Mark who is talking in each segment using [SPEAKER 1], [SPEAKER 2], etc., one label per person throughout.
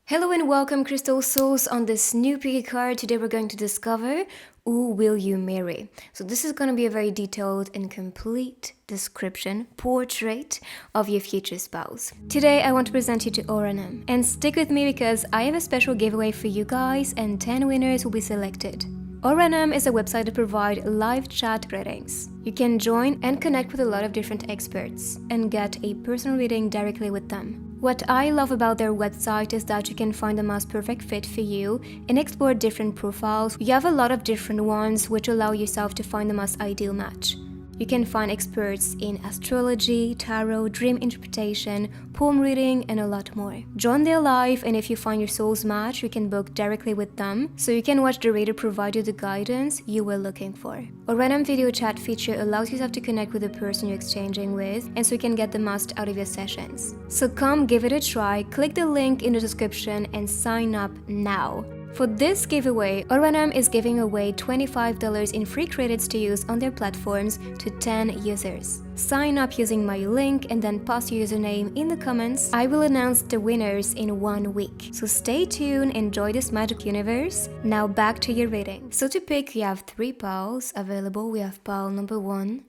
[SPEAKER 1] Hello and welcome, Crystal Souls. On this new picky card, today we're going to discover who will you marry. So this is going to be a very detailed and complete description, portrait of your future spouse. Today I want to present you to Oranam, and stick with me because I have a special giveaway for you guys and 10 winners will be selected. Oranam is a website that provides live chat readings. You can join and connect with a lot of different experts and get a personal reading directly with them. What I love about their website is that you can find the most perfect fit for you and explore different profiles. You have a lot of different ones which allow yourself to find the most ideal match. You can find experts in astrology, tarot, dream interpretation, palm reading, and a lot more. Join their live, and if you find your soul's match, you can book directly with them, so you can watch the reader provide you the guidance you were looking for. A random video chat feature allows yourself to connect with the person you're exchanging with, and so you can get the most out of your sessions. So come give it a try, click the link in the description, and sign up now. For this giveaway, Oranam is giving away $25 in free credits to use on their platforms to 10 users. Sign up using my link and then post your username in the comments. I will announce the winners in 1 week. So stay tuned, enjoy this magic universe. Now back to your reading. So to pick, you have 3 piles available. We have pile number 1,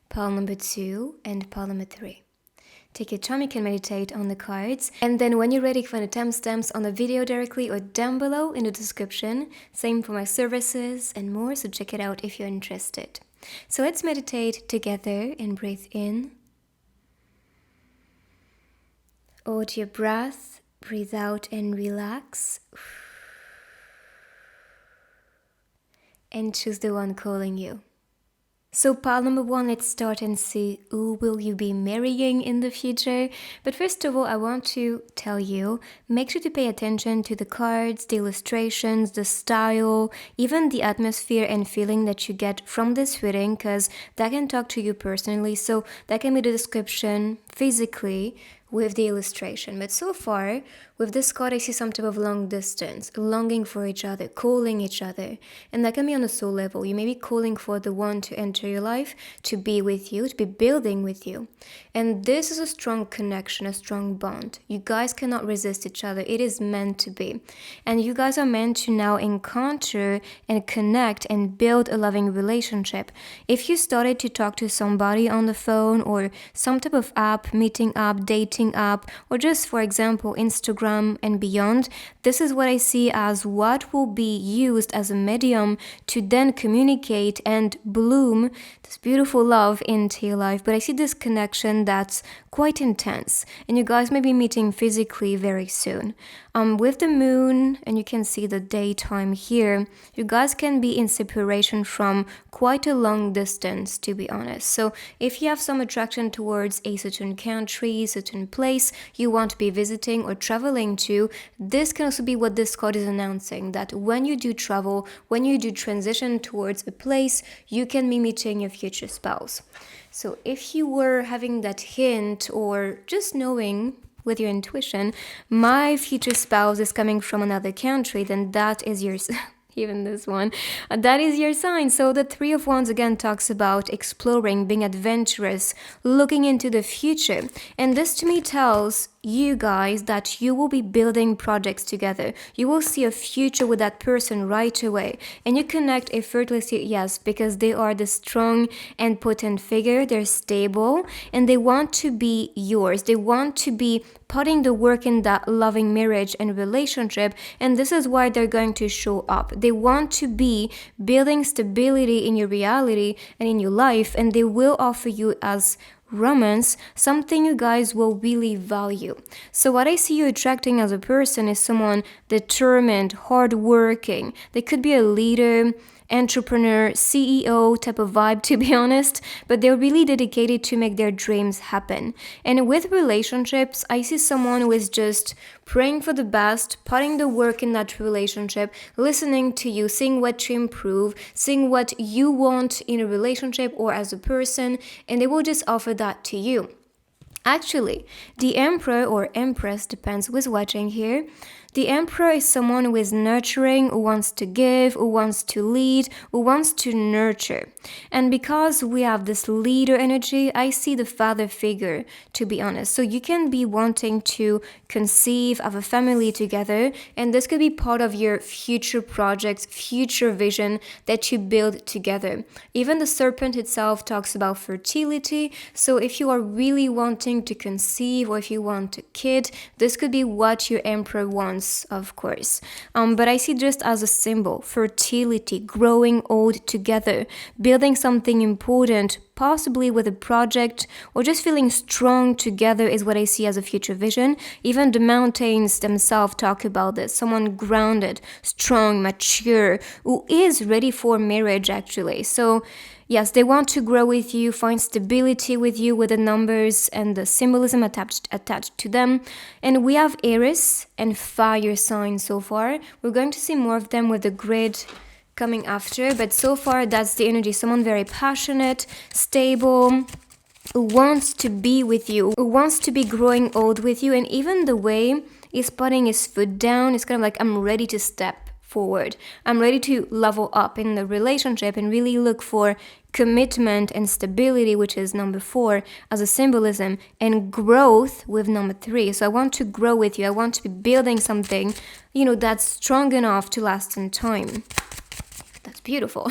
[SPEAKER 1] pile number 2, and pile number 3. Take your time, you can meditate on the cards, and then when you're ready, find the timestamps on the video directly or down below in the description. Same for my services and more, so check it out if you're interested. So let's meditate together and breathe in. Hold your breath, breathe out and relax. And choose the one calling you. So pile number 1, let's start and see who will you be marrying in the future. But first of all, I want to tell you, make sure to pay attention to the cards, the illustrations, the style, even the atmosphere and feeling that you get from this reading, because that can talk to you personally. So that can be the description physically with the illustration. But so far, with this card, I see some type of long distance, longing for each other, calling each other. And that can be on a soul level. You may be calling for the one to enter your life, to be with you, to be building with you. And this is a strong connection, a strong bond. You guys cannot resist each other. It is meant to be. And you guys are meant to now encounter and connect and build a loving relationship. If you started to talk to somebody on the phone or some type of app, meeting app, dating app, or just, for example, Instagram and beyond, this is what I see as what will be used as a medium to then communicate and bloom this beautiful love into your life. But I see this connection that's quite intense, and you guys may be meeting physically very soon. With the moon, and you can see the daytime here, you guys can be in separation from quite a long distance, to be honest. So if you have some attraction towards a certain country, certain place you want to be visiting or traveling to, this can also be what this card is announcing, that when you do travel, when you do transition towards a place, you can be meeting your future spouse. So if you were having that hint or just knowing with your intuition, my future spouse is coming from another country, then that is your even this one, that is your sign. So the 3 of Wands again talks about exploring, being adventurous, looking into the future. And this to me tells you guys that you will be building projects together. You will see a future with that person right away. And you connect effortlessly, yes, because they are the strong and potent figure. They're stable and they want to be yours. They want to be putting the work in that loving marriage and relationship. And this is why they're going to show up. They want to be building stability in your reality and in your life. And they will offer you as romance, something you guys will really value. So what I see you attracting as a person is someone determined, hardworking. They could be a leader, entrepreneur, CEO type of vibe, to be honest, but they're really dedicated to make their dreams happen. And with relationships, I see someone who is just praying for the best, putting the work in that relationship, listening to you, seeing what to improve, seeing what you want in a relationship or as a person, and they will just offer that to you. Actually, the Emperor or Empress, depends who's watching here, The Emperor is someone who is nurturing, who wants to give, who wants to lead, who wants to nurture. And because we have this leader energy, I see the father figure, to be honest. So you can be wanting to conceive, have a family together, and this could be part of your future projects, future vision that you build together. Even the serpent itself talks about fertility. So if you are really wanting to conceive, or if you want a kid, this could be what your Emperor wants, of course. But I see just as a symbol, fertility, growing old together, building something important, possibly with a project, or just feeling strong together is what I see as a future vision. Even the mountains themselves talk about this. Someone grounded, strong, mature, who is ready for marriage actually. So yes, they want to grow with you, find stability with you, with the numbers and the symbolism attached to them. And we have Aries and fire signs so far. We're going to see more of them with the grid coming after, but so far that's the energy. Someone very passionate, stable, who wants to be with you, who wants to be growing old with you. And even the way he's putting his foot down, it's kind of like, I'm ready to step forward. I'm ready to level up in the relationship and really look for commitment and stability, which is number 4 as a symbolism, and growth with number 3. So I want to grow with you. I want to be building something, that's strong enough to last in time. That's beautiful.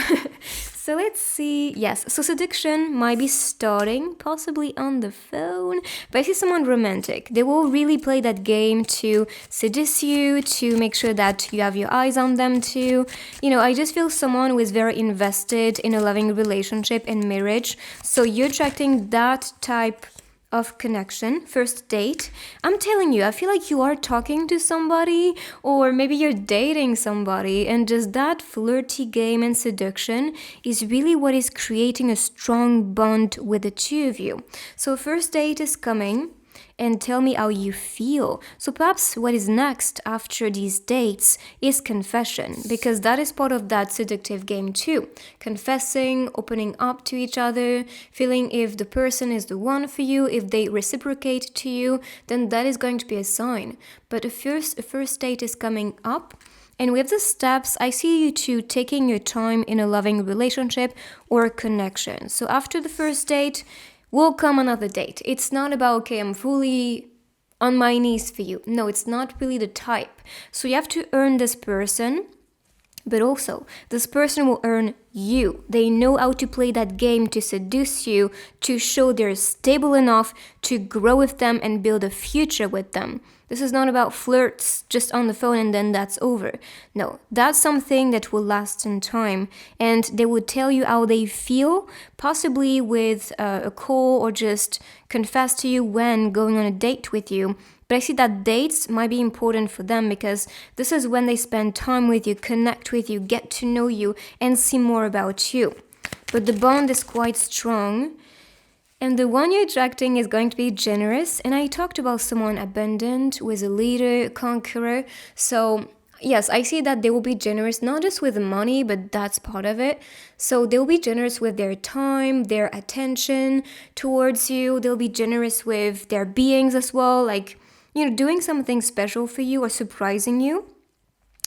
[SPEAKER 1] So let's see. Yes, so seduction might be starting, possibly on the phone. But I see someone romantic. They will really play that game to seduce you, to make sure that you have your eyes on them too. I just feel someone who is very invested in a loving relationship and marriage. So you're attracting that type of connection, first date. I'm telling you, I feel like you are talking to somebody, or maybe you're dating somebody, and just that flirty game and seduction is really what is creating a strong bond with the two of you. So first date is coming, and tell me how you feel. So perhaps what is next after these dates is confession, because that is part of that seductive game too. Confessing, opening up to each other, feeling if the person is the one for you, if they reciprocate to you, then that is going to be a sign. But a first date is coming up. And with the steps, I see you two taking your time in a loving relationship or connection. So after the first date, will come another date. It's not about, okay, I'm fully on my knees for you. No, it's not really the type. So you have to earn this person, but also this person will earn you. They know how to play that game to seduce you, to show they're stable enough to grow with them and build a future with them. This is not about flirts just on the phone and then that's over. No, that's something that will last in time, and they would tell you how they feel, possibly with a call, or just confess to you when going on a date with you. But I see that dates might be important for them, because this is when they spend time with you, connect with you, get to know you, and see more about you. But the bond is quite strong. And the one you're attracting is going to be generous. And I talked about someone abundant, with a leader, a conqueror. So yes, I see that they will be generous, not just with money, but that's part of it. So they'll be generous with their time, their attention towards you. They'll be generous with their beings as well, like, doing something special for you or surprising you.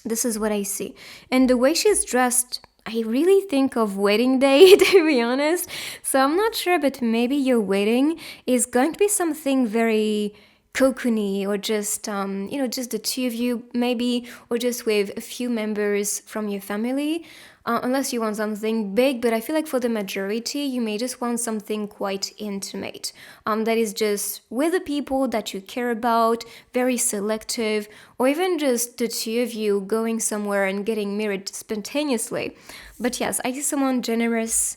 [SPEAKER 1] This is what I see. And the way she's dressed, I really think of wedding day, to be honest. So I'm not sure, but maybe your wedding is going to be something very cocoony, or just, just the two of you maybe, or just with a few members from your family, unless you want something big. But I feel like for the majority, you may just want something quite intimate, that is just with the people that you care about, very selective, or even just the two of you going somewhere and getting married spontaneously. But yes, I see someone generous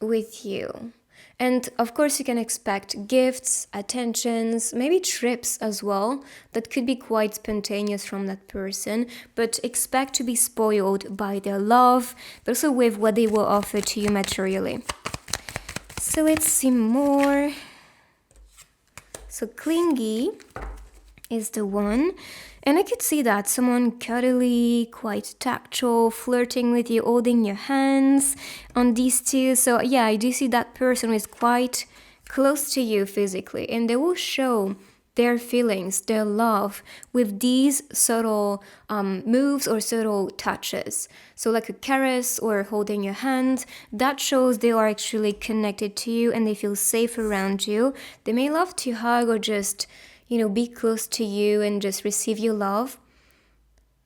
[SPEAKER 1] with you. And of course, you can expect gifts, attentions, maybe trips as well. That could be quite spontaneous from that person. But expect to be spoiled by their love, but also with what they will offer to you materially. So let's see more. So clingy is the one. And I could see that someone cuddly, quite tactile, flirting with you, holding your hands on these two. So yeah, I do see that person who is quite close to you physically, and they will show their feelings, their love with these subtle moves or subtle touches. So like a caress or holding your hand, that shows they are actually connected to you and they feel safe around you. They may love to hug or just, be close to you and just receive your love,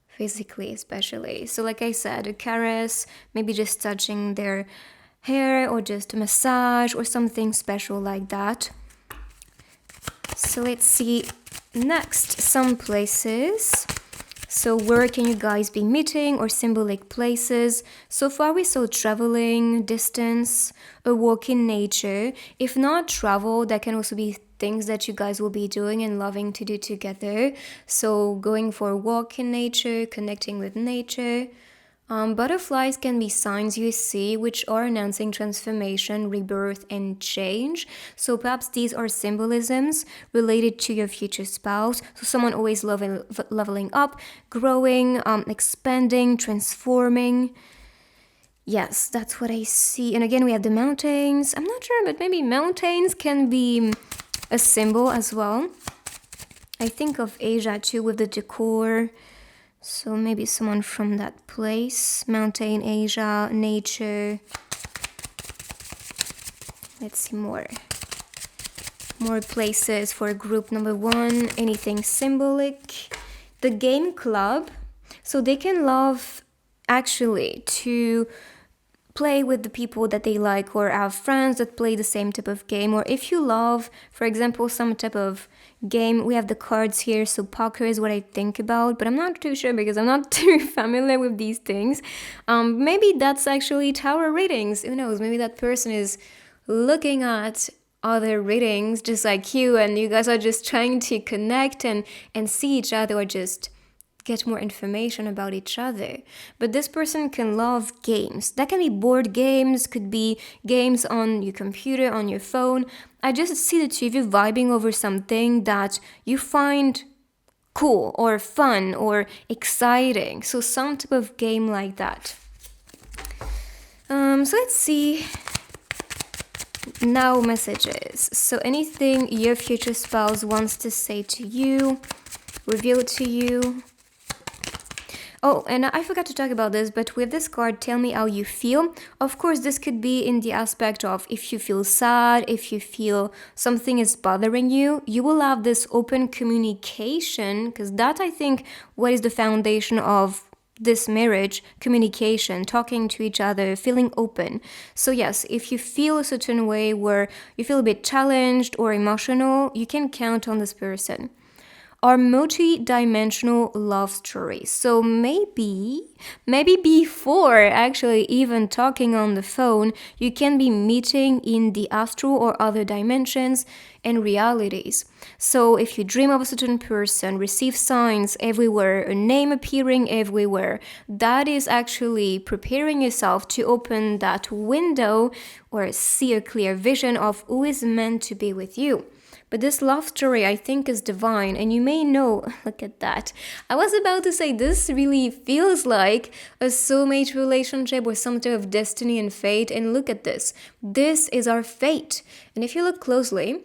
[SPEAKER 1] physically especially. So like I said, a caress, maybe just touching their hair or just a massage or something special like that. So let's see next some places. So where can you guys be meeting or symbolic places? So far we saw traveling, distance, a walk in nature. If not travel, that can also be things that you guys will be doing and loving to do together. So going for a walk in nature, connecting with nature. Butterflies can be signs you see which are announcing transformation, rebirth, and change. So perhaps these are symbolisms related to your future spouse. So someone always leveling up, growing, expanding, transforming. Yes, that's what I see. And again, we have the mountains. I'm not sure, but maybe mountains can be a symbol as well. I think of Asia too with the decor. So maybe someone from that place, mountain, Asia, nature. Let's see more places for group number 1. Anything symbolic. The game club. So they can love actually to play with the people that they like or have friends that play the same type of game. Or if you love, for example, some type of game, we have the cards here, so poker is what I think about, but I'm not too sure because I'm not too familiar with these things. Maybe that's actually tower readings. Who knows? Maybe that person is looking at other readings just like you, and you guys are just trying to connect and see each other or just get more information about each other. But this person can love games. That can be board games, could be games on your computer, on your phone. I just see the two of you vibing over something that you find cool or fun or exciting. So some type of game like that. So let's see. Now messages. So anything your future spouse wants to say to you, reveal to you. Oh, and I forgot to talk about this, but with this card, tell me how you feel. Of course, this could be in the aspect of if you feel sad, if you feel something is bothering you, you will have this open communication, because that, I think, what is the foundation of this marriage, communication, talking to each other, feeling open. So yes, if you feel a certain way where you feel a bit challenged or emotional, you can count on this person. Are multi-dimensional love stories. So maybe before actually even talking on the phone, you can be meeting in the astral or other dimensions and realities. So if you dream of a certain person, receive signs everywhere, a name appearing everywhere, that is actually preparing yourself to open that window or see a clear vision of who is meant to be with you. But this love story, I think, is divine, and you may know, look at that. I was about to say this really feels like a soulmate relationship or some type of destiny and fate, and look at this. This is our fate. And if you look closely,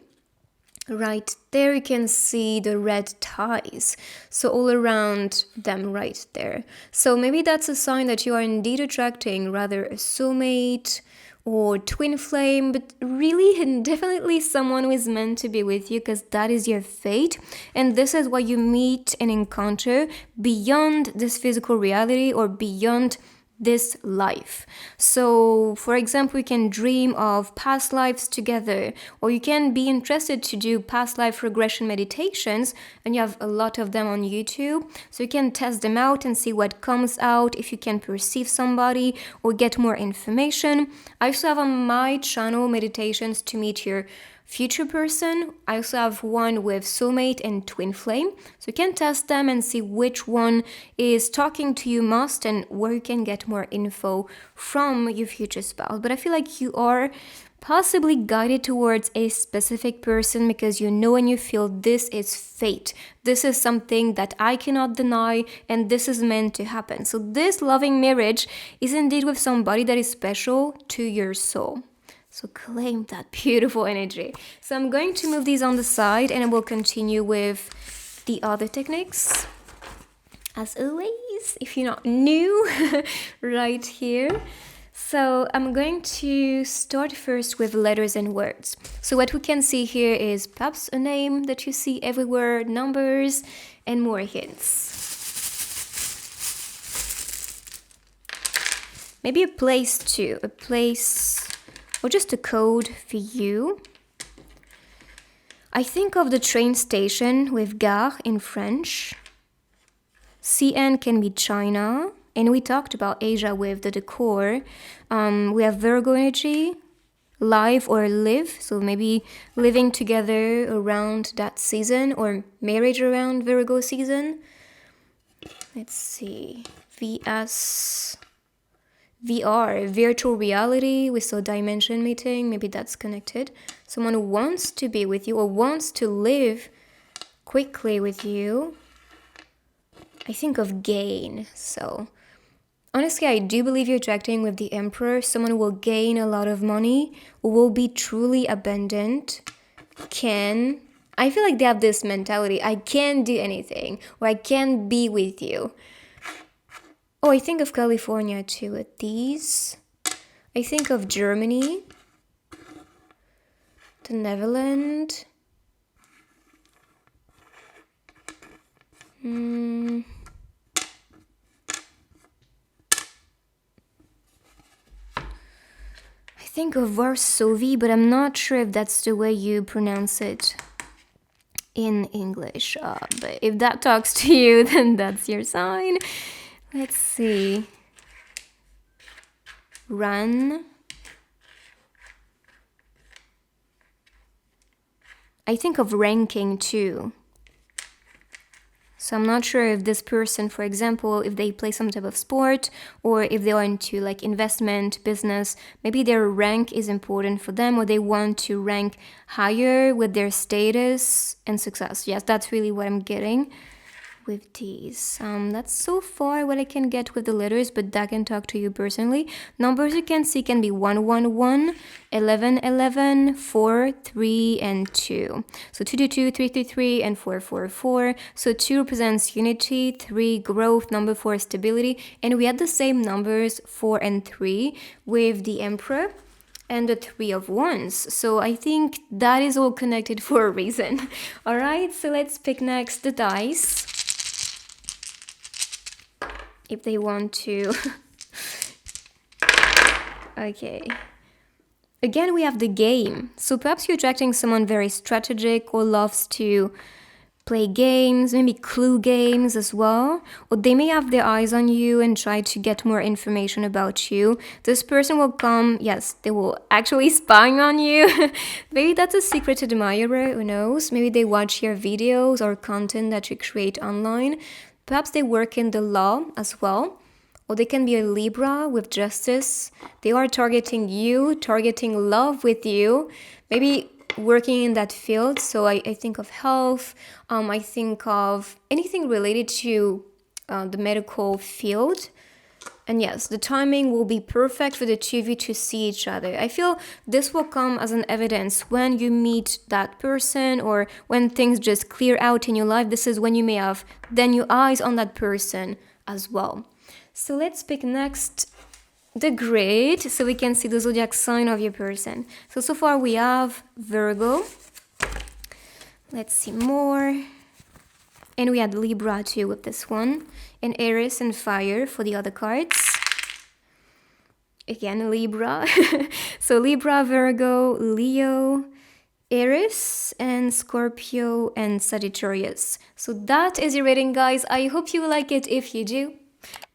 [SPEAKER 1] right there you can see the red ties. So all around them right there. So maybe that's a sign that you are indeed attracting rather a soulmate or twin flame, but really and definitely someone who is meant to be with you, because that is your fate, and this is what you meet and encounter beyond this physical reality or beyond this life. So for example, you can dream of past lives together, or you can be interested to do past life regression meditations, and you have a lot of them on YouTube, so you can test them out and see what comes out, if you can perceive somebody or get more information. I also have on my channel meditations to meet your future person. I also have one with soulmate and twin flame, so you can test them and see which one is talking to you most and where you can get more info from your future spouse. But I feel like you are possibly guided towards a specific person because you know and you feel this is fate. This is something that I cannot deny, and this is meant to happen. So this loving marriage is indeed with somebody that is special to your soul. So claim that beautiful energy. So I'm going to move these on the side and I will continue with the other techniques. As always, if you're not new, right here. So I'm going to start first with letters and words. So what we can see here is perhaps a name that you see everywhere, numbers, and more hints. Maybe a place too, a place or just a code for you. I think of the train station with gare in French. CN can be China. And we talked about Asia with the decor. We have Virgo energy, live or live. So maybe living together around that season or marriage around Virgo season. Let's see. VR, virtual reality. We saw dimension meeting. Maybe that's connected. Someone who wants to be with you or wants to live quickly with you. I think of gain. So honestly, I do believe you're attracting with the Emperor. Someone who will gain a lot of money, who will be truly abundant, I feel like they have this mentality, I can't do anything, or I can't be with you. Oh, I think of California too with these. I think of Germany, the Netherlands. I think of Varsovie, but I'm not sure if that's the way you pronounce it in English. But if that talks to you, then that's your sign. Let's see. Run. I think of ranking too. So I'm not sure if this person, for example, if they play some type of sport or if they are into like investment, business, maybe their rank is important for them or they want to rank higher with their status and success. Yes, that's really what I'm getting with these. That's so far what I can get with the letters, but that can talk to you personally. Numbers you can see can be 111, 1111, 4, 3, and 2. So 222, 333, and 444. So 2 represents unity, 3 growth, number 4 stability, and we had the same numbers 4 and 3 with the Emperor and the 3 of Wands. So I think that is all connected for a reason. All right, so let's pick next the dice. If they want to. Okay. Again, we have the game. So perhaps you're attracting someone very strategic or loves to play games, maybe clue games as well. Or they may have their eyes on you and try to get more information about you. This person will come, yes, they will actually spying on you. Maybe that's a secret admirer, who knows? Maybe they watch your videos or content that you create online. Perhaps they work in the law as well, or they can be a Libra with justice. They are targeting you, targeting love with you, maybe working in that field. So I think of health, I think of anything related to the medical field. And yes, the timing will be perfect for the two of you to see each other. I feel this will come as an evidence when you meet that person or when things just clear out in your life. This is when you may have then your eyes on that person as well. So let's pick next the grid so we can see the zodiac sign of your person. So far we have Virgo. Let's see more. And we had Libra too with this one. And Aries and Fire for the other cards. Again, Libra. So Libra, Virgo, Leo, Aries, and Scorpio, and Sagittarius. So that is your reading, guys. I hope you like it. If you do,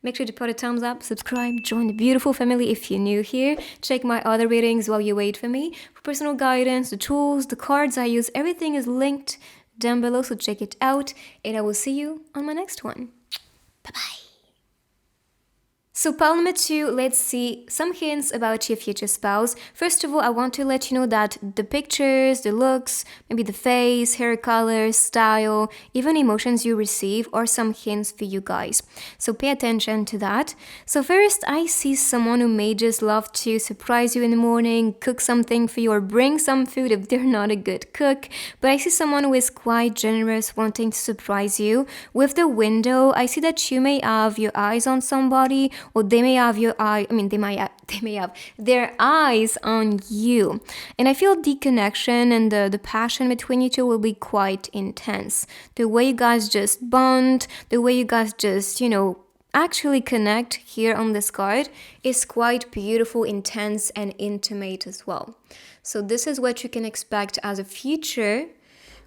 [SPEAKER 1] make sure to put a thumbs up, subscribe, join the beautiful family if you're new here. Check my other readings while you wait for me. For personal guidance, the tools, the cards I use, everything is linked down below, so check it out. And I will see you on my next one. Bye-bye. So pile number 2, let's see some hints about your future spouse. First of all, I want to let you know that the pictures, the looks, maybe the face, hair color, style, even emotions you receive are some hints for you guys. So pay attention to that. So first, I see someone who may just love to surprise you in the morning, cook something for you, or bring some food if they're not a good cook. But I see someone who is quite generous, wanting to surprise you. With the window, I see that you may have your eyes on somebody, or they may have they may have their eyes on you. And I feel the connection and the passion between you two will be quite intense. The way you guys just bond, the way you guys just, actually connect here on this card is quite beautiful, intense, and intimate as well. So this is what you can expect as a future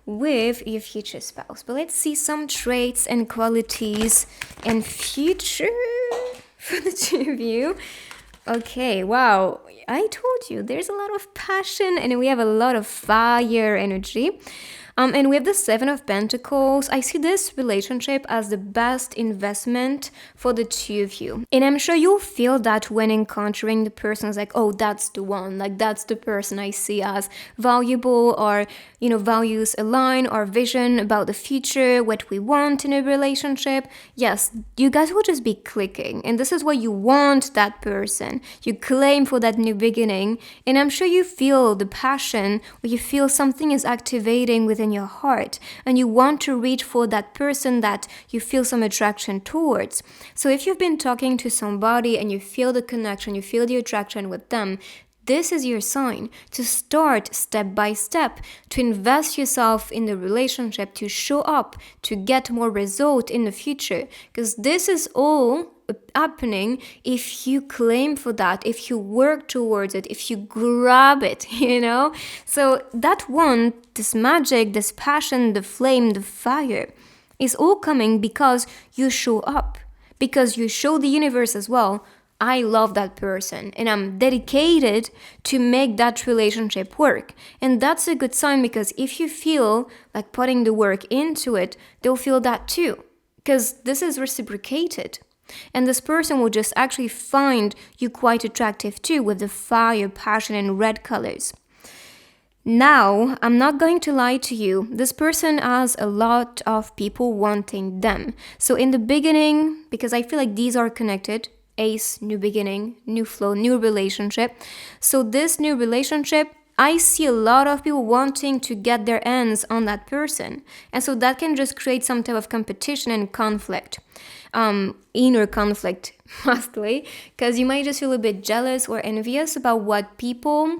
[SPEAKER 1] with your future spouse. But let's see some traits and qualities and future for the two of you. Okay, wow. I told you there's a lot of passion and we have a lot of fire energy. And with the Seven of Pentacles, I see this relationship as the best investment for the two of you. And I'm sure you'll feel that when encountering the person, it's like, oh, that's the one. Like, that's the person I see as valuable, or, values align, our vision about the future, what we want in a relationship. Yes, you guys will just be clicking. And this is what you want that person. You claim for that new beginning. And I'm sure you feel the passion, or you feel something is activating within your heart, and you want to reach for that person that you feel some attraction towards. So if you've been talking to somebody and you feel the connection, you feel the attraction with them, this is your sign to start step by step, to invest yourself in the relationship, to show up, to get more result in the future. Because this is all happening if you claim for that, if you work towards it, if you grab it, So that one, this magic, this passion, the flame, the fire is all coming because you show up, because you show the universe as well, I love that person and I'm dedicated to make that relationship work. And that's a good sign, because if you feel like putting the work into it, they'll feel that too, because this is reciprocated. And this person will just actually find you quite attractive too, with the fire, passion, and red colors. Now, I'm not going to lie to you. This person has a lot of people wanting them. So in the beginning, because I feel like these are connected, Ace, new beginning, new flow, new relationship. So this new relationship, I see a lot of people wanting to get their hands on that person. And so that can just create some type of competition and conflict. Inner conflict, mostly, because you might just feel a bit jealous or envious about what people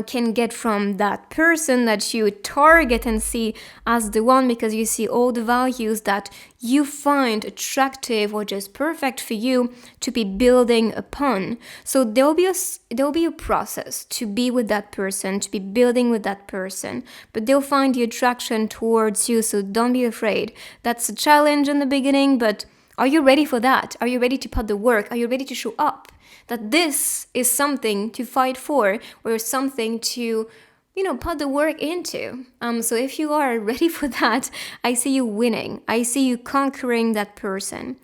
[SPEAKER 1] can get from that person that you target and see as the one, because you see all the values that you find attractive or just perfect for you to be building upon. So there'll be a process to be with that person, to be building with that person, but they'll find the attraction towards you. So don't be afraid. That's a challenge in the beginning, but are you ready for that? Are you ready to put the work? Are you ready to show up? That this is something to fight for, or something to, put the work into. So if you are ready for that, I see you winning. I see you conquering that person.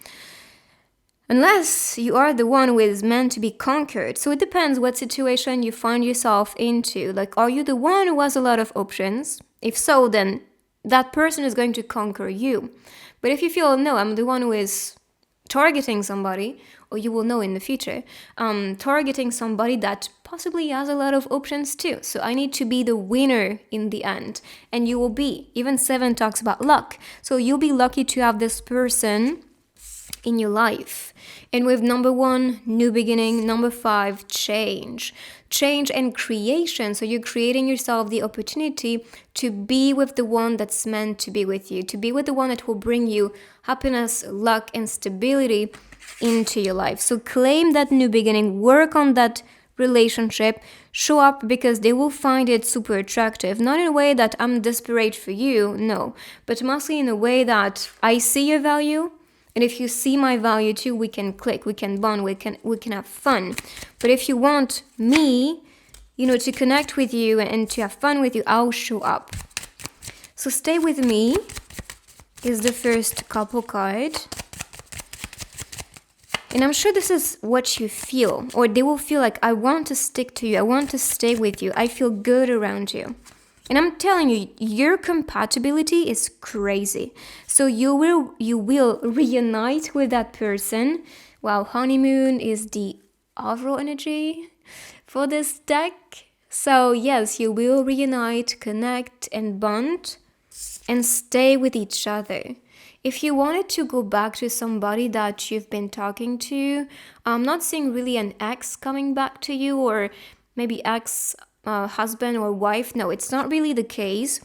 [SPEAKER 1] Unless you are the one who is meant to be conquered. So it depends what situation you find yourself into. Like, are you the one who has a lot of options? If so, then that person is going to conquer you. But if you feel, no, I'm the one who is targeting somebody, or you will know in the future, targeting somebody that possibly has a lot of options too. So I need to be the winner in the end. And you will be. Even 7 talks about luck. So you'll be lucky to have this person in your life. And with number 1, new beginning, number 5, change and creation. So you're creating yourself the opportunity to be with the one that's meant to be with you, to be with the one that will bring you happiness, luck, and stability into your life. So claim that new beginning, work on that relationship, show up, because they will find it super attractive. Not in a way that I'm desperate for you, no, but mostly in a way that I see your value. And if you see my value too, we can click, we can bond, we can have fun. But if you want me, to connect with you and to have fun with you, I'll show up. So stay with me is the first couple card. And I'm sure this is what you feel, or they will feel like, I want to stick to you, I want to stay with you, I feel good around you. And I'm telling you, your compatibility is crazy. So you will reunite with that person. Wow, honeymoon is the overall energy for this deck. So yes, you will reunite, connect, and bond, and stay with each other. If you wanted to go back to somebody that you've been talking to, I'm not seeing really an ex coming back to you, or maybe ex husband or wife. No, it's not really the case,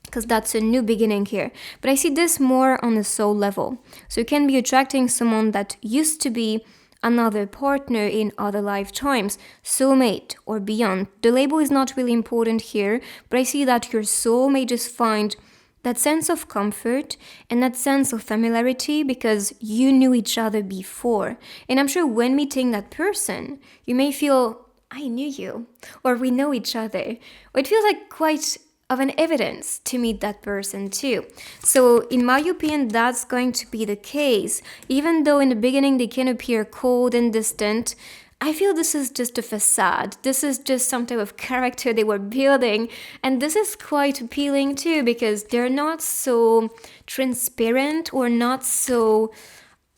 [SPEAKER 1] because that's a new beginning here. But I see this more on a soul level. So you can be attracting someone that used to be another partner in other lifetimes, soulmate or beyond. The label is not really important here, but I see that your soul may just find that sense of comfort and that sense of familiarity because you knew each other before. And I'm sure when meeting that person, you may feel, I knew you, or we know each other. Or it feels like quite of an evidence to meet that person too. So in my opinion, that's going to be the case. Even though in the beginning they can appear cold and distant, I feel this is just a facade. This is just some type of character they were building. And this is quite appealing too, because they're not so transparent or not so,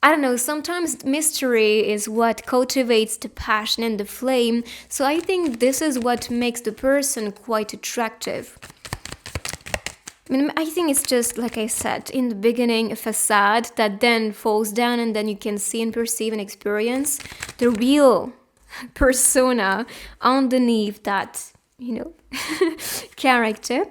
[SPEAKER 1] I don't know, sometimes mystery is what cultivates the passion and the flame. So I think this is what makes the person quite attractive. I think it's just, like I said, in the beginning, a facade that then falls down, and then you can see and perceive and experience the real persona underneath that, character.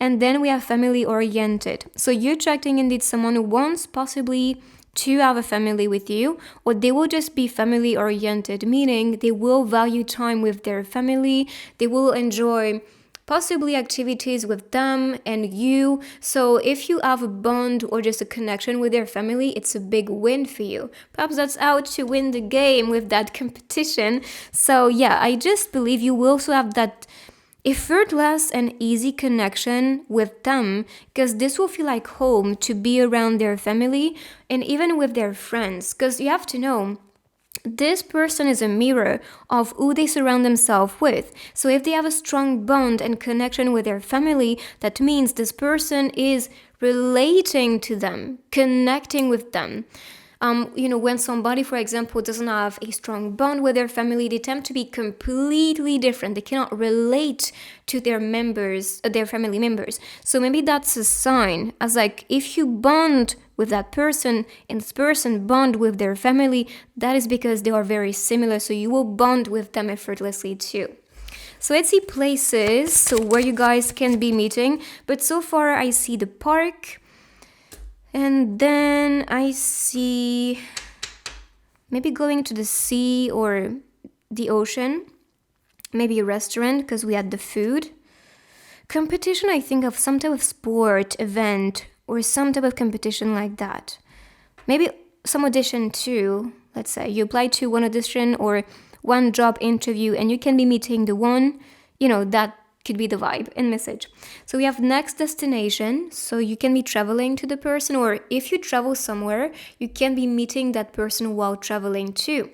[SPEAKER 1] And then we have family oriented. So you're attracting indeed someone who wants possibly to have a family with you, or they will just be family oriented, meaning they will value time with their family, they will enjoy possibly activities with them and you. So if you have a bond or just a connection with their family, it's a big win for you. Perhaps that's how to win the game with that competition. So yeah, I just believe you will also have that effortless and easy connection with them, because this will feel like home to be around their family and even with their friends. Because you have to know, this person is a mirror of who they surround themselves with. So if they have a strong bond and connection with their family, that means this person is relating to them, connecting with them. When somebody, for example, doesn't have a strong bond with their family, they tend to be completely different. They cannot relate to their members, their family members. So maybe that's a sign, as like if you bond with that person and this person bond with their family, that is because they are very similar. So you will bond with them effortlessly too. So let's see places, so where you guys can be meeting. But so far I see the park. And then I see maybe going to the sea or the ocean. Maybe a restaurant, because we had the food. Competition, I think of some type of sport, event, or some type of competition like that. Maybe some audition too. Let's say you apply to one audition or one job interview, and you can be meeting the one, that could be the vibe and message. So we have next destination. So you can be traveling to the person, or if you travel somewhere, you can be meeting that person while traveling too.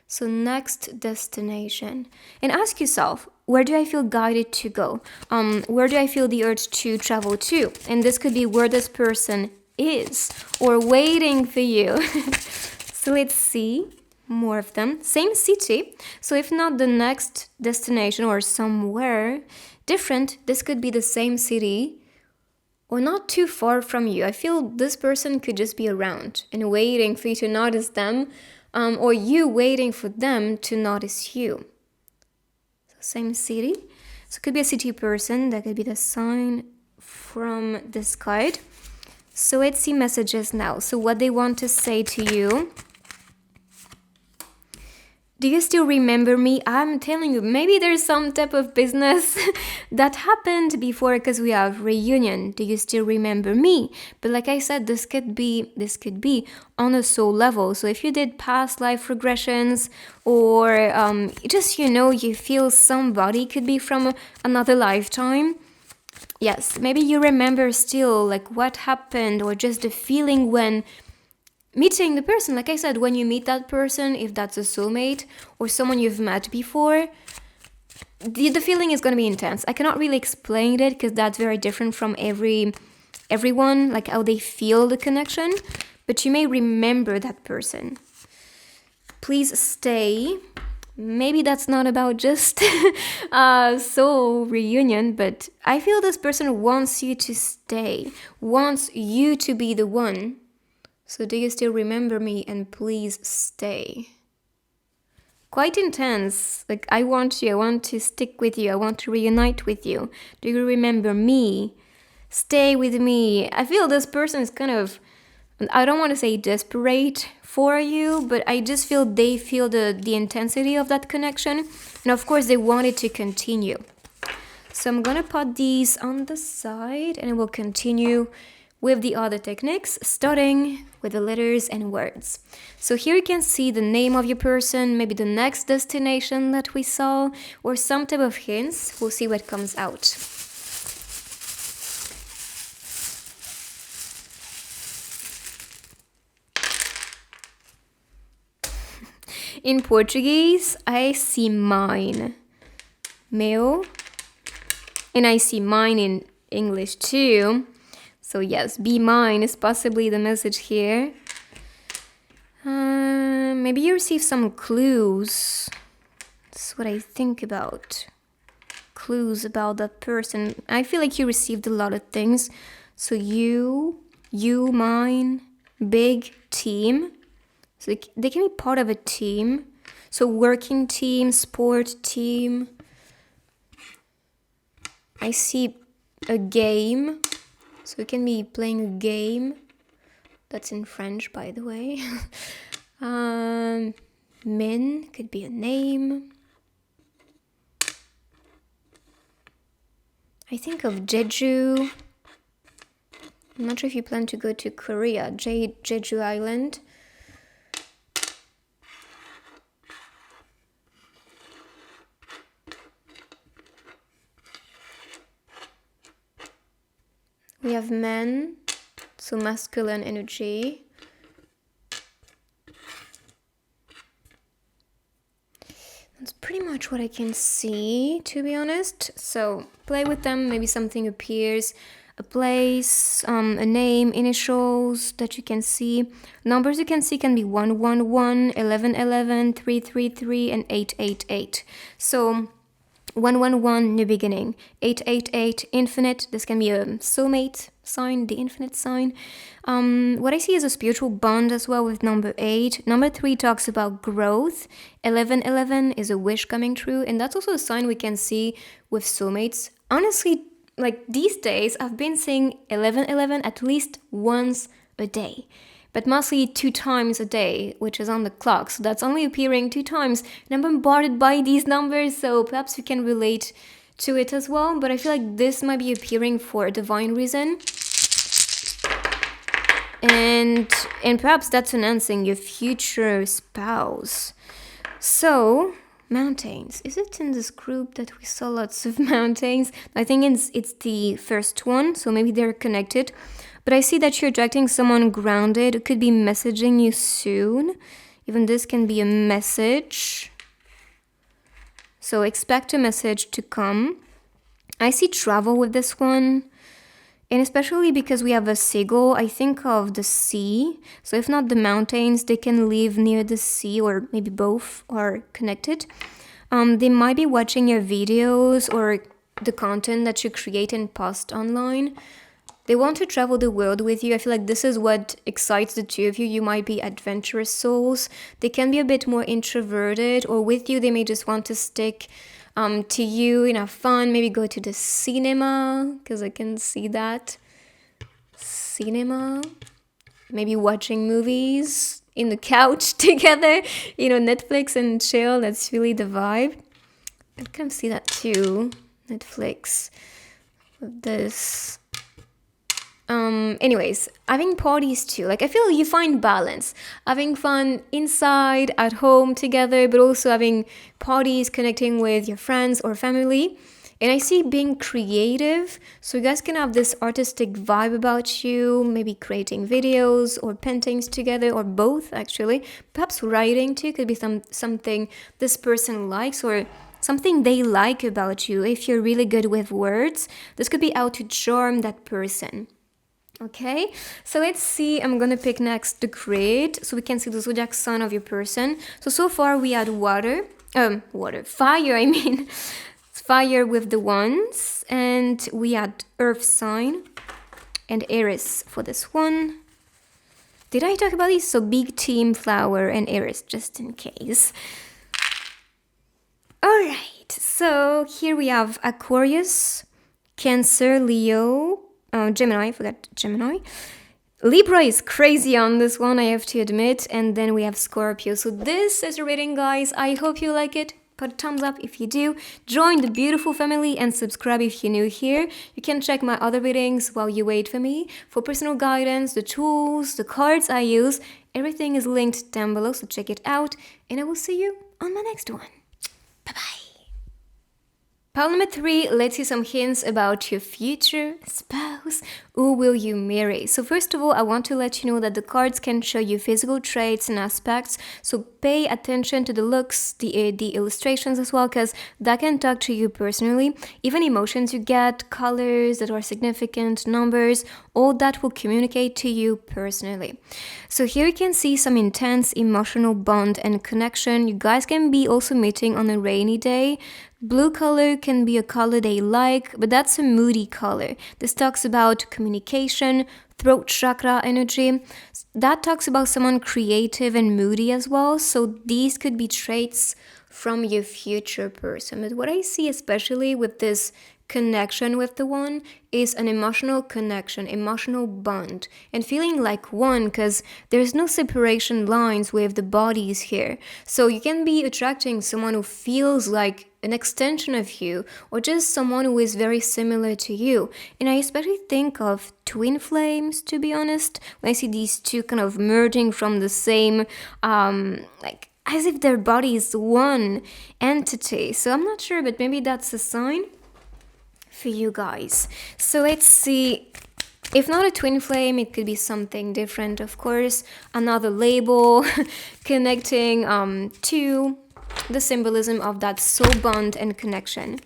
[SPEAKER 1] So next destination. And ask yourself, where do I feel guided to go? Where do I feel the urge to travel to? And this could be where this person is or waiting for you. So let's see. More of them. Same city. So if not the next destination or somewhere different, this could be the same city or not too far from you. I feel this person could just be around and waiting for you to notice them, or you waiting for them to notice you. So same city. So it could be a city person. That could be the sign from this card. So let's see messages now. So what they want to say to you. Do you still remember me? I'm telling you, maybe there's some type of business that happened before, because we have reunion. Do you still remember me? But like I said, this could be on a soul level. So if you did past life regressions, or just you feel somebody could be from another lifetime. Yes, maybe you remember still like what happened, or just the feeling when meeting the person. Like I said, when you meet that person, if that's a soulmate or someone you've met before, the feeling is going to be intense. I cannot really explain it because that's very different from everyone, like how they feel the connection, but you may remember that person. Please stay. Maybe that's not about just soul reunion, but I feel this person wants you to stay, wants you to be the one. So do you still remember me, and please stay? Quite intense. Like, I want you, I want to stick with you, I want to reunite with you. Do you remember me? Stay with me. I feel this person is kind of, I don't want to say desperate for you, but I just feel they feel the intensity of that connection. And of course, they want it to continue. So I'm going to put these on the side and I will continue with the other techniques, starting with the letters and words. So here you can see the name of your person, maybe the next destination that we saw, or some type of hints. We'll see what comes out. In Portuguese, I see mine, meu, and I see mine in English too. So yes, be mine is possibly the message here. Maybe you receive some clues. That's what I think about. Clues about that person. I feel like you received a lot of things. So you, mine, big team. So they can be part of a team. So working team, sport team. I see a game. So you can be playing a game. That's in French, by the way. Min could be a name. I think of Jeju. I'm not sure if you plan to go to Korea. Jeju Island. We have men, so masculine energy. That's pretty much what I can see, to be honest. So play with them, maybe something appears, a place, a name, initials that you can see. Numbers you can see can be 111, 1111, 333, and 888. So 111, new beginning. 888, infinite. This can be a soulmate sign, the infinite sign. What I see is a spiritual bond as well with number 8. Number 3 talks about growth. 1111 is a wish coming true. And that's also a sign we can see with soulmates. Honestly, like these days, I've been seeing 1111 at least once a day. But mostly 2 times a day, which is on the clock. So that's only appearing 2 times. And I'm bombarded by these numbers, so perhaps you can relate to it as well. But I feel like this might be appearing for a divine reason. And perhaps that's announcing your future spouse. So, mountains. Is it in this group that we saw lots of mountains? I think it's the first one, so maybe they're connected. But I see that you're attracting someone grounded. It could be messaging you soon. Even this can be a message. So expect a message to come. I see travel with this one. And especially because we have a seagull, I think of the sea. So if not the mountains, they can live near the sea, or maybe both are connected. They might be watching your videos or the content that you create and post online. They want to travel the world with you. I feel like this is what excites the two of you. You might be adventurous souls. They can be a bit more introverted, or with you, they may just want to stick to you and have fun. Maybe go to the cinema, because I can see that. Cinema. Maybe watching movies in the couch together. Netflix and chill. That's really the vibe. I can see that too. Netflix. This. Anyways, having parties too. Like, I feel you find balance. Having fun inside, at home, together, but also having parties, connecting with your friends or family. And I see being creative. So you guys can have this artistic vibe about you, maybe creating videos or paintings together, or both actually. Perhaps writing too could be something this person likes, or something they like about you. If you're really good with words, this could be how to charm that person. Okay, so let's see. I'm gonna pick next the grid so we can see the zodiac sign of your person. So far we had fire, I mean, fire with the wands, and we had earth sign and Aries for this one. Did I talk about this? So big team, flower and Aries, just in case. All right, so here we have Aquarius, Cancer, Leo, Gemini, I forgot Gemini. Libra is crazy on this one, I have to admit. And then we have Scorpio. So this is a reading, guys. I hope you like it. Put a thumbs up if you do. Join the beautiful family and subscribe if you're new here. You can check my other readings while you wait for me. For personal guidance, the tools, the cards I use, everything is linked down below, so check it out. And I will see you on my next one. Bye-bye. Pile number 3, let's see some hints about your future spouse. Who will you marry? So first of all, I want to let you know that the cards can show you physical traits and aspects. So pay attention to the looks, the illustrations as well, because that can talk to you personally. Even emotions you get, colors that are significant, numbers, all that will communicate to you personally. So here you can see some intense emotional bond and connection. You guys can be also meeting on a rainy day. Blue color can be a color they like, but that's a moody color. This talks about communication, throat chakra energy. That talks about someone creative and moody as well. So these could be traits from your future person. But what I see especially with this connection with the one is an emotional connection, emotional bond, and feeling like one, because there's no separation lines with the bodies here. So you can be attracting someone who feels like an extension of you, or just someone who is very similar to you. And I especially think of twin flames, to be honest, when I see these two kind of merging from the same like as if their body is one entity. So I'm not sure, but maybe that's a sign for you guys. So let's see. If not a twin flame, it could be something different, of course. Another label connecting to the symbolism of that soul bond and connection.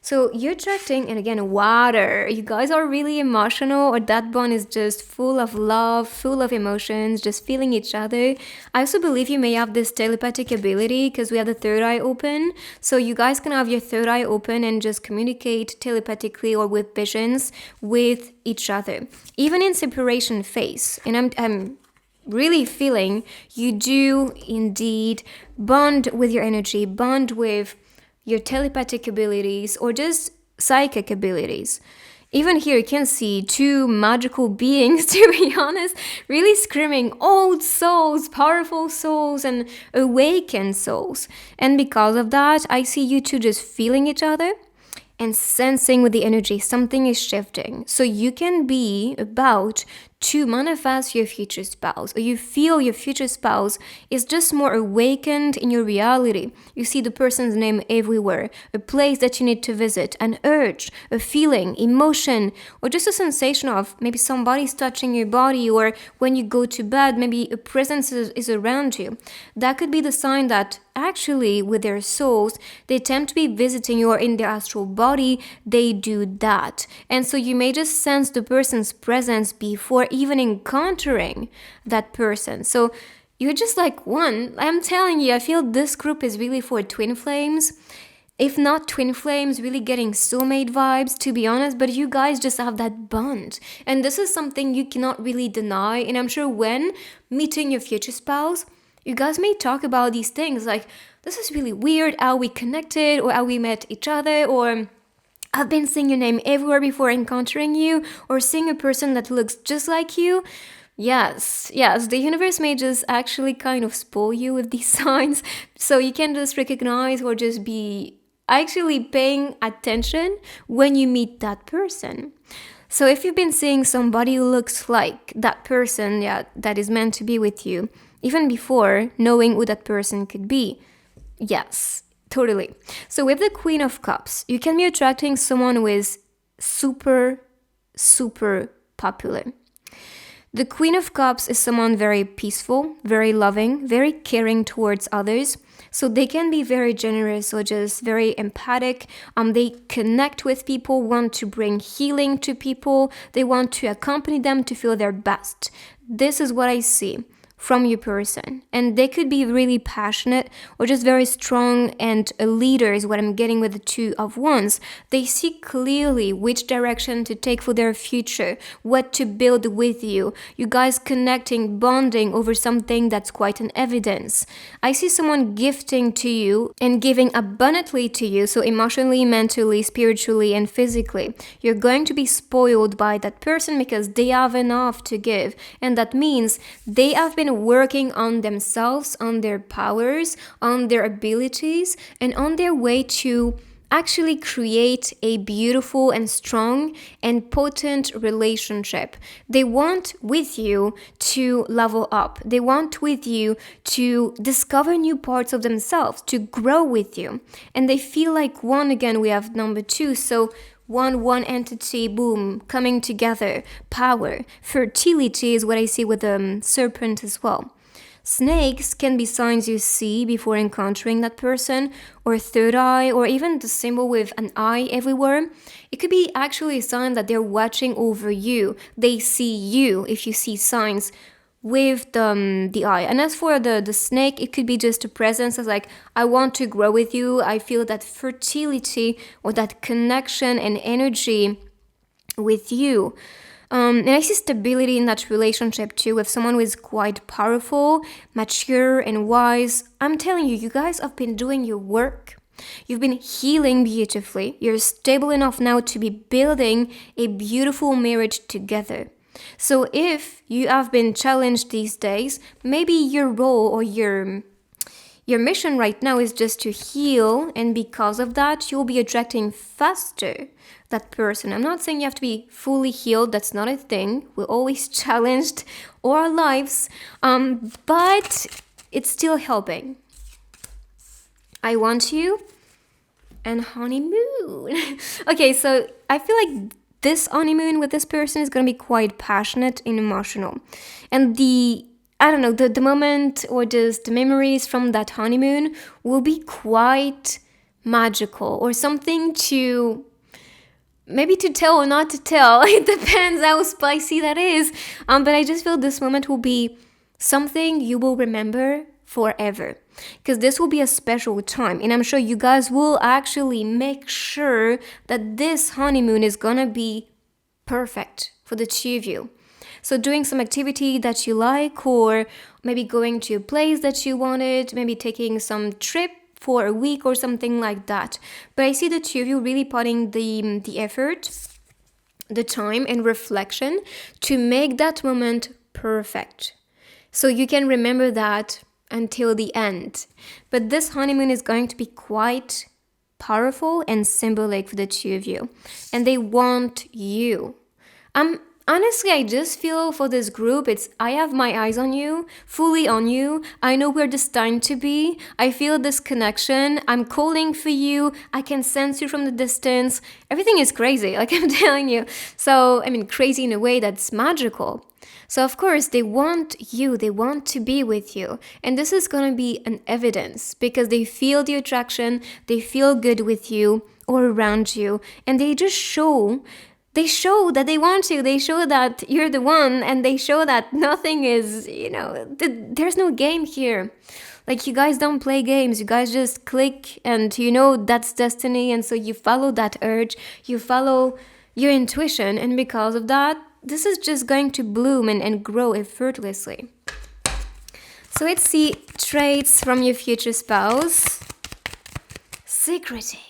[SPEAKER 1] So you're attracting, and again, water. You guys are really emotional, or that bond is just full of love, full of emotions, just feeling each other. I also believe you may have this telepathic ability because we have the third eye open. So you guys can have your third eye open and just communicate telepathically or with visions with each other, even in separation phase. And I'm really feeling you do indeed bond with your energy, bond with your telepathic abilities or just psychic abilities. Even here you can see two magical beings, to be honest, really screaming old souls, powerful souls, and awakened souls. And because of that, I see you two just feeling each other and sensing with the energy something is shifting. So you can be about to manifest your future spouse, or you feel your future spouse is just more awakened in your reality. You see the person's name everywhere, a place that you need to visit, an urge, a feeling, emotion, or just a sensation of maybe somebody's touching your body, or when you go to bed, maybe a presence is around you. That could be the sign that actually with their souls, they tend to be visiting you, or in their astral body, they do that. And so you may just sense the person's presence before even encountering that person. So you're just like one. I'm telling you, I feel this group is really for twin flames. If not twin flames, really getting soulmate vibes, to be honest, but you guys just have that bond. And this is something you cannot really deny. And I'm sure when meeting your future spouse, you guys may talk about these things like, this is really weird how we connected, or how we met each other, or I've been seeing your name everywhere before encountering you, or seeing a person that looks just like you. Yes, the universe may just actually kind of spoil you with these signs. So you can just recognize or just be actually paying attention when you meet that person. So if you've been seeing somebody who looks like that person, that is meant to be with you, even before knowing who that person could be, yes, Totally. So with the Queen of Cups, you can be attracting someone who is super, super popular. The Queen of Cups is someone very peaceful, very loving, very caring towards others. So they can be very generous or just very empathic. They connect with people, want to bring healing to people. They want to accompany them to feel their best. This is what I see from your person. And they could be really passionate or just very strong, and a leader is what I'm getting with the Two of Wands. They see clearly which direction to take for their future, what to build with you. You guys connecting, bonding over something that's quite an evidence. I see someone gifting to you and giving abundantly to you, so emotionally, mentally, spiritually, and physically. You're going to be spoiled by that person because they have enough to give. And that means they have been working on themselves, on their powers, on their abilities, and on their way to actually create a beautiful and strong and potent relationship. They want with you to level up. They want with you to discover new parts of themselves, to grow with you. And they feel like one. Again, we have number 2. So one entity, boom, coming together. Power. Fertility is what I see with the serpent as well. Snakes can be signs you see before encountering that person, or third eye, or even the symbol with an eye everywhere. It could be actually a sign that they're watching over you. They see you if you see signs with the eye. And as for the snake, it could be just a presence as like, I want to grow with you. I feel that fertility or that connection and energy with you. And I see stability in that relationship too, with someone who is quite powerful, mature, and wise. I'm telling you, you guys have been doing your work. You've been healing beautifully. You're stable enough now to be building a beautiful marriage together. So if you have been challenged these days, maybe your role or your mission right now is just to heal, and because of that, you'll be attracting faster that person. I'm not saying you have to be fully healed. That's not a thing. We're always challenged all our lives, but it's still helping. I want you and honeymoon. Okay, so I feel like this honeymoon with this person is going to be quite passionate and emotional. And the moment or just the memories from that honeymoon will be quite magical, or something to maybe to tell or not to tell. It depends how spicy that is. But I just feel this moment will be something you will remember forever, because this will be a special time, and I'm sure you guys will actually make sure that this honeymoon is gonna be perfect for the two of you. So doing some activity that you like, or maybe going to a place that you wanted, maybe taking some trip for a week or something like that. But I see the two of you really putting the effort, the time and reflection to make that moment perfect. So you can remember that until the end. But this honeymoon is going to be quite powerful and symbolic for the two of you. And they want you. Honestly, I just feel for this group, I have my eyes on you, fully on you. I know we're destined to be. I feel this connection. I'm calling for you. I can sense you from the distance. Everything is crazy, like I'm telling you. So, crazy in a way that's magical. So, of course, they want you. They want to be with you. And this is going to be an evidence, because they feel the attraction. They feel good with you or around you. And they just show that they want you. They show that you're the one, and they show that nothing is, there's no game here. Like, you guys don't play games. You guys just click, and that's destiny. And so you follow that urge, you follow your intuition. And because of that, this is just going to bloom and grow effortlessly. So let's see traits from your future spouse. Secretive.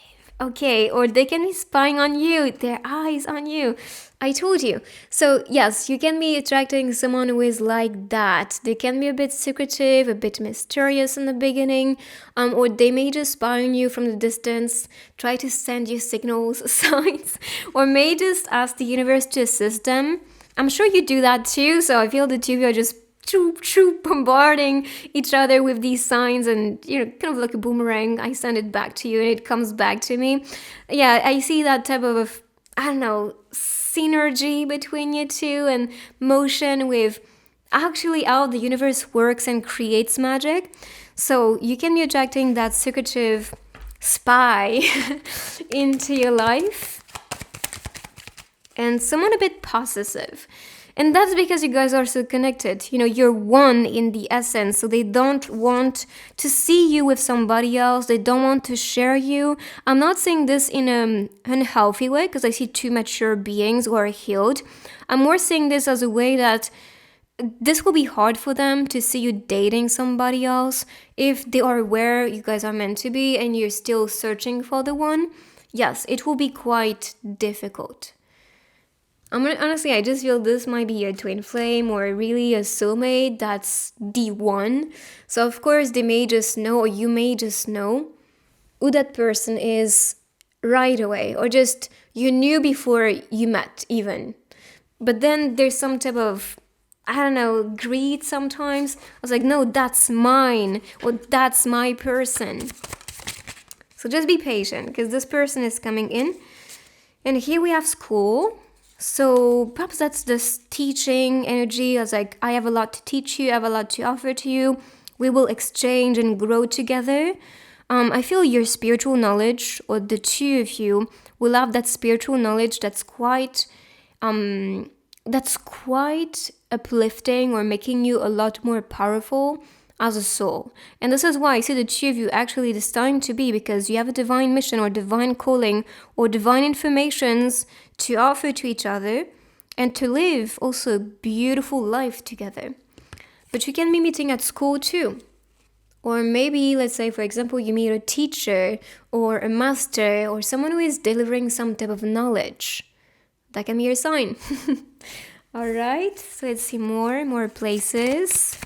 [SPEAKER 1] Okay, or they can be spying on you, their eyes on you. I told you. So yes, you can be attracting someone who is like that. They can be a bit secretive, a bit mysterious in the beginning, or they may just spy on you from the distance, try to send you signals, signs, or may just ask the universe to assist them. I'm sure you do that too, so I feel the two of you are just bombarding each other with these signs, and kind of like a boomerang, I send it back to you and it comes back to me. Yeah, I see that type of, I don't know, synergy between you two, and motion with actually how the universe works and creates magic. So you can be attracting that secretive spy into your life, and someone a bit possessive. And that's because you guys are so connected. You're one in the essence. So they don't want to see you with somebody else. They don't want to share you. I'm not saying this in an unhealthy way, because I see two mature beings who are healed. I'm more saying this as a way that this will be hard for them to see you dating somebody else if they are where you guys are meant to be and you're still searching for the one. Yes, it will be quite difficult. Honestly, I just feel this might be a twin flame or really a soulmate that's the one. So, of course, they may just know, or you may just know who that person is right away, or just you knew before you met, even. But then there's some type of, I don't know, greed sometimes. I was like, no, that's mine, or that's my person. So just be patient, because this person is coming in. And here we have school. So perhaps that's this teaching energy. I was like, I have a lot to teach you. I have a lot to offer to you. We will exchange and grow together. I feel your spiritual knowledge, or the two of you, will have that spiritual knowledge that's quite uplifting, or making you a lot more powerful as a soul. And this is why I see the two of you actually destined to be, because you have a divine mission or divine calling or divine informations to offer to each other, and to live also a beautiful life together. But you can be meeting at school too. Or maybe, let's say, for example, you meet a teacher or a master or someone who is delivering some type of knowledge. That can be your sign. All right, so let's see more places.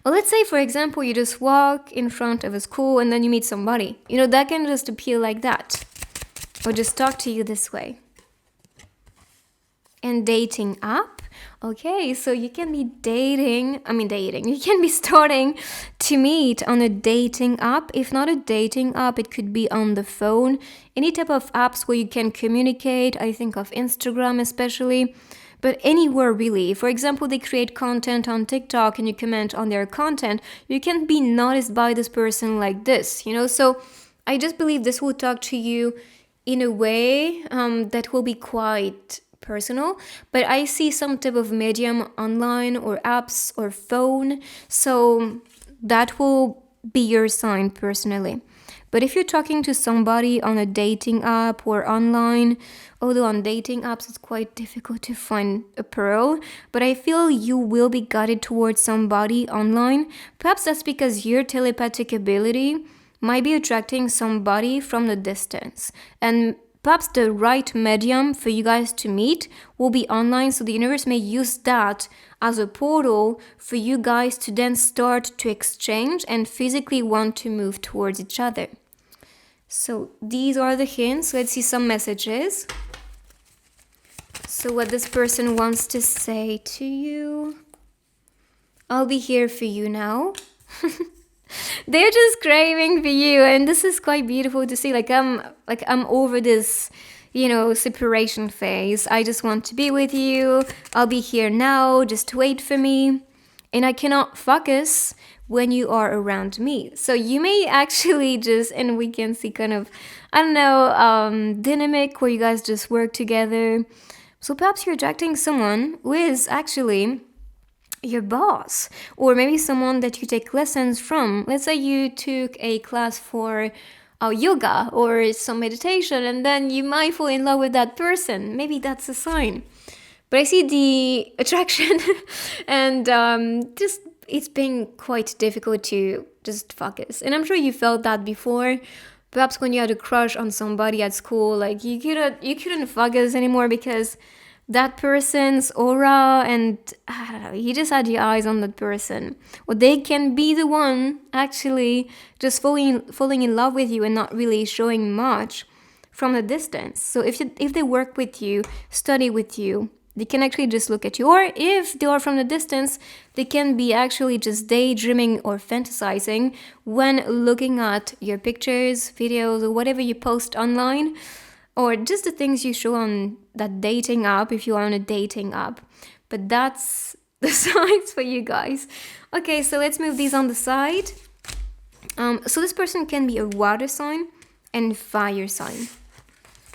[SPEAKER 1] Or let's say, for example, you just walk in front of a school and then you meet somebody. That can just appear like that. Or just talk to you this way. And dating app. Okay, so you can be dating. You can be starting to meet on a dating app. If not a dating app, it could be on the phone. Any type of apps where you can communicate. I think of Instagram especially. But anywhere really. For example, they create content on TikTok and you comment on their content. You can be noticed by this person like this, So I just believe this will talk to you in a way that will be quite personal. But I see some type of medium online or apps or phone. So that will be your sign personally. But if you're talking to somebody on a dating app or online, although on dating apps it's quite difficult to find a pearl, but I feel you will be guided towards somebody online. Perhaps that's because your telepathic ability might be attracting somebody from the distance. And perhaps the right medium for you guys to meet will be online, so the universe may use that as a portal for you guys to then start to exchange and physically want to move towards each other. So these are the hints. Let's see some messages. So what this person wants to say to you. I'll be here for you now. They're just craving for you, and this is quite beautiful to see. I'm over this, separation phase. I just want to be with you. I'll be here now. Just wait for me. And I cannot focus when you are around me. So you may actually just, and we can see kind of, dynamic where you guys just work together. So perhaps you're attracting someone who is actually your boss, or maybe someone that you take lessons from. Let's say you took a class for yoga or some meditation, and then you might fall in love with that person. Maybe that's a sign. But I see the attraction and just it's been quite difficult to just focus. And I'm sure you felt that before. Perhaps when you had a crush on somebody at school, you couldn't focus anymore because that person's aura, and I don't know, you just had your eyes on that person. Or they can be the one actually just falling in love with you and not really showing much from a distance. So if they work with you, study with you, they can actually just look at you. Or if they are from a distance, they can be actually just daydreaming or fantasizing when looking at your pictures, videos, or whatever you post online, or just the things you show on that dating app if you are on a dating app. But that's the signs for you guys. Okay, so let's move these on the side. So this person can be a water sign and fire sign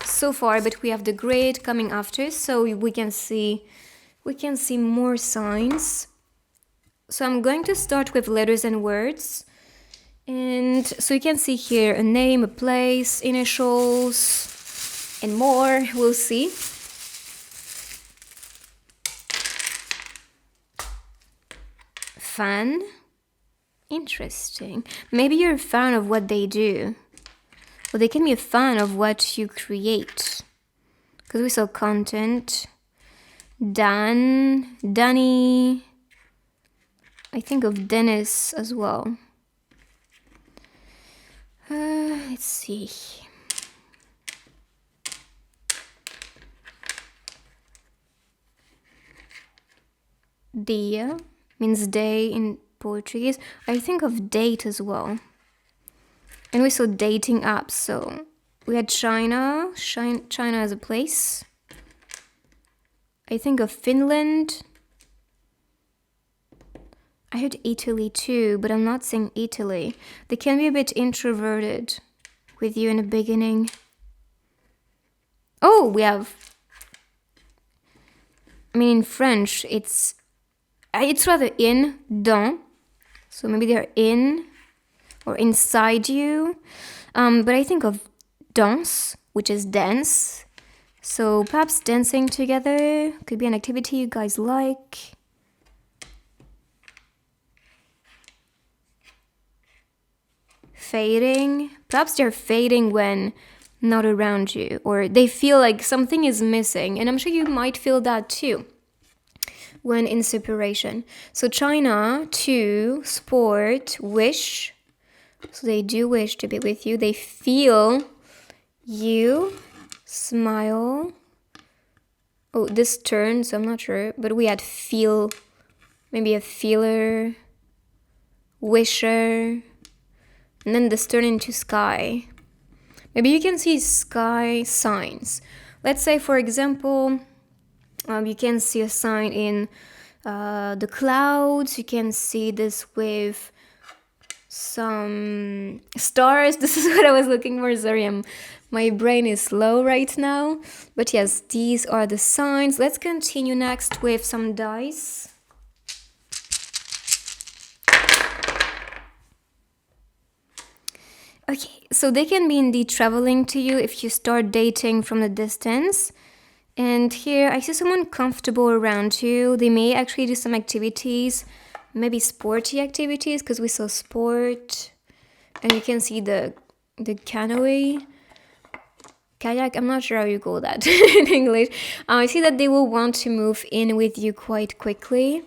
[SPEAKER 1] so far, but we have the grid coming after, so we can see more signs. So I'm going to start with letters and words, and so you can see here a name, a place, initials, and more. We'll see. Fan. Interesting. Maybe you're a fan of what they do. Well, they can be a fan of what you create. Because we saw content. Dan, Danny. I think of Dennis as well. Let's see. Dia means day in Portuguese. I think of date as well. And we saw dating apps, so we had China as a place. I think of Finland. I heard Italy too, but I'm not saying Italy. They can be a bit introverted with you in the beginning. Oh, we have... I mean, in French, it's rather in, dans. So maybe they're in or inside you. But I think of danse, which is dance. So perhaps dancing together could be an activity you guys like. Fading. Perhaps they're fading when not around you, or they feel like something is missing. And I'm sure you might feel that too when in separation. So China, to sport, wish. So they do wish to be with you. They feel you, smile. Oh, this turned, so I'm not sure. But we had feel, maybe a feeler, wisher. And then this turned into sky. Maybe you can see sky signs. Let's say, for example, you can see a sign in the clouds. You can see this with some stars. This is what I was looking for. Sorry, my brain is slow right now. But yes, these are the signs. Let's continue next with some dice. Okay, so they can be indeed traveling to you if you start dating from a distance. And here I see someone comfortable around you. They may actually do some activities, maybe sporty activities, because we saw sport. And you can see the canoe, kayak, I'm not sure how you call that in English. I see that they will want to move in with you quite quickly.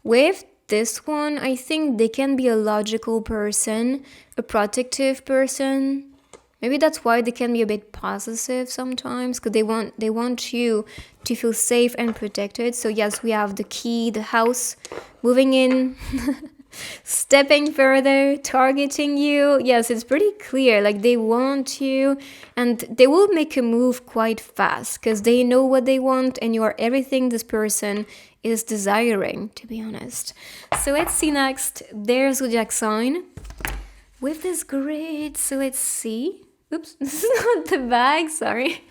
[SPEAKER 1] With this one, I think they can be a logical person, a protective person. Maybe that's why they can be a bit possessive sometimes, because they want you to feel safe and protected. So yes, we have the key, the house, moving in, stepping further, targeting you. Yes, it's pretty clear. Like they want you, and they will make a move quite fast because they know what they want, and you are everything this person is desiring, to be honest. So let's see next their zodiac sign with this grid. So let's see. Oops, this is not the bag, sorry.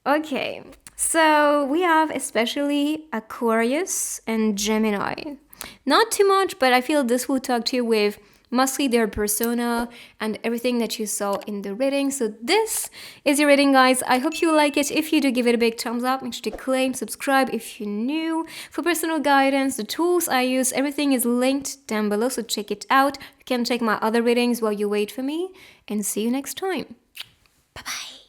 [SPEAKER 1] Okay, so we have especially Aquarius and Gemini. Not too much, but I feel this will talk to you with mostly their persona and everything that you saw in the reading. So this is your reading, guys. I hope you like it. If you do, give it a big thumbs up. Make sure to claim, subscribe if you're new. For personal guidance, the tools I use, everything is linked down below, so check it out. You can check my other readings while you wait for me, and see you next time. Bye-bye.